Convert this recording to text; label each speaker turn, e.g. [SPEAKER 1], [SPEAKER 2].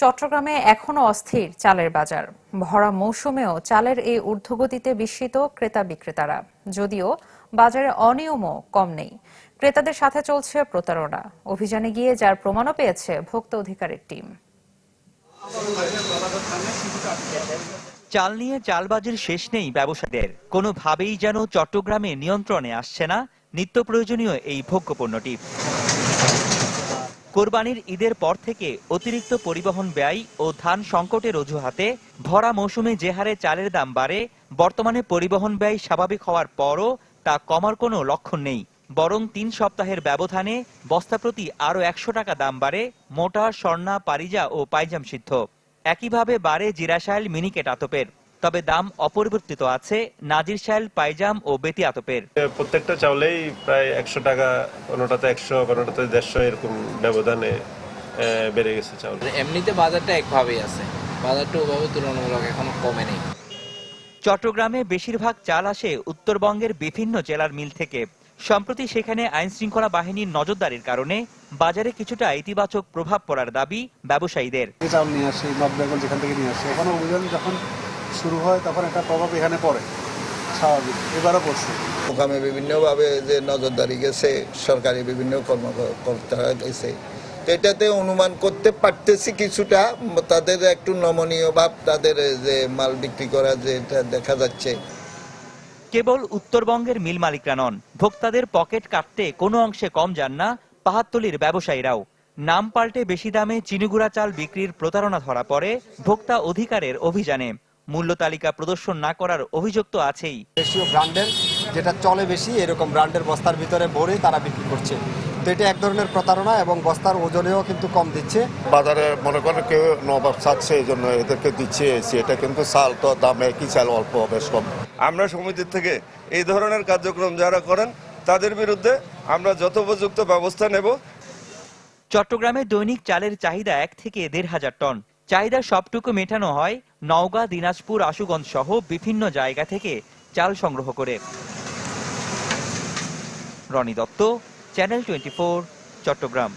[SPEAKER 1] চট্টগ্রামে এখনো অস্থির চালের বাজার। ভরা মৌসুমেও চালের এই ঊর্ধ্বগতিতে বিস্মিত ক্রেতা বিক্রেতারা, যদিও বাজারে অনিয়মও কম নেই। ক্রেতাদের সাথে চলছে প্রতারণা। অভিযানে গিয়ে যার প্রমাণও পেয়েছে ভোক্তা অধিকারের টিম।
[SPEAKER 2] চাল নিয়ে চালবাজির শেষ নেই ব্যবসায়ীদের। কোনোভাবেই যেন চট্টগ্রামে নিয়ন্ত্রণে আসছে না নিত্য প্রয়োজনীয় এই ভোগ্যপণ্যটি। কোরবানির ঈদের পর থেকে অতিরিক্ত পরিবহন ব্যয় ও ধান সংকটের অজুহাতে ভরা মৌসুমে যে হারে চালের দাম বাড়ে, বর্তমানে পরিবহন ব্যয় স্বাভাবিক হওয়ার পরও তা কমার কোনো লক্ষণ নেই। বরং ৩ সপ্তাহের ব্যবধানে বস্তা প্রতি আরও ১০০ টাকা দাম বাড়ে মোটা, স্বর্ণা, পারিজা ও পাইজাম সিদ্ধ। একইভাবে বাড়ে জিরাশাইল, মিনিকেট আতপের। তবে দাম অপরিবর্তিত আছে নাজির শাইল, পাইজাম ও বেতি আতপের।
[SPEAKER 3] প্রত্যেকটা চাউলেই প্রায় ১০০ টাকা, কোনোটাতে ১০০, কোনোটাতে ১৫০ এরকম ব্যবধানে বেড়ে গেছে চাউল।
[SPEAKER 4] এমনিতে বাজারটা একভাবেই আছে, বাজারটা ওভাবে তুলনামূলক এখনো কমে নেই।
[SPEAKER 2] চট্টগ্রামে বেশিরভাগ চাল আসে উত্তরবঙ্গের বিভিন্ন জেলার মিল থেকে। সম্প্রতি সেখানে আইন শৃঙ্খলা বাহিনীর নজরদারির কারণে বাজারে কিছুটা ইতিবাচক প্রভাব পড়ার দাবি ব্যবসায়ীদের।
[SPEAKER 5] চাউল নিয়ে আসে, নর্থ বেঙ্গল যেখান থেকে নিয়ে আসে, ওখানে অভিযান যখন শুরু হয় তখন একটা প্রভাব এখানে পড়ে, স্বাভাবিক। এবারও পড়ছে।
[SPEAKER 6] ওখানে বিভিন্নভাবে যে নজরদারি গেছে, সরকারি বিভিন্ন কর্মকর্তারা গেছে, এটাতে অনুমান করতে পারতেছি কিছুটা তাদের একটু নমনীয় ভাব, তাদের যে মাল বিক্রি করা যে এটা দেখা যাচ্ছে।
[SPEAKER 2] কেবল উত্তরবঙ্গের মিল মালিকরা নন, ভোক্তাদের পকেট কাটতে কোনো অংশে কম যান না পাহাড়তলীর ব্যবসায়ীরাও। নাম পাল্টে বেশি দামে চিনিগুড়া চাল বিক্রির প্রতারণা ধরা পড়ে ভোক্তা অধিকারের অভিযানে। মূল্য তালিকা প্রদর্শন না করার অভিযোগ তো আছেই।
[SPEAKER 7] দেশীয় ব্র্যান্ডের যেটা চলে বেশি, এরকম ব্র্যান্ডের বস্তার ভিতরে ভরে তারা বিক্রি করছে। তো এটা এক ধরনের প্রতারণা এবং বস্তার ওজনেও কিন্তু কম দিচ্ছে।
[SPEAKER 8] বাজারে মনে করেন কেউ নবাব চাচ্ছে, এই জন্য এদেরকে দিচ্ছে। এটা কিন্তু চাল তো দাম একই, চাল অল্প বেশ কম।
[SPEAKER 9] আমরা সমিতির থেকে এই ধরনের কার্যক্রম যারা করেন তাদের বিরুদ্ধে আমরা যথোপযুক্ত ব্যবস্থা নেব।
[SPEAKER 2] চট্টগ্রামে দৈনিক চালের চাহিদা ১ থেকে ১,৫০০ টন। চাহিদা সবটুকু মেটানো হয় নওগাঁ, দিনাজপুর, আশুগঞ্জ সহ বিভিন্ন জায়গা থেকে চাল সংগ্রহ করে। রনি দত্ত, চ্যানেল 24, চট্টগ্রাম।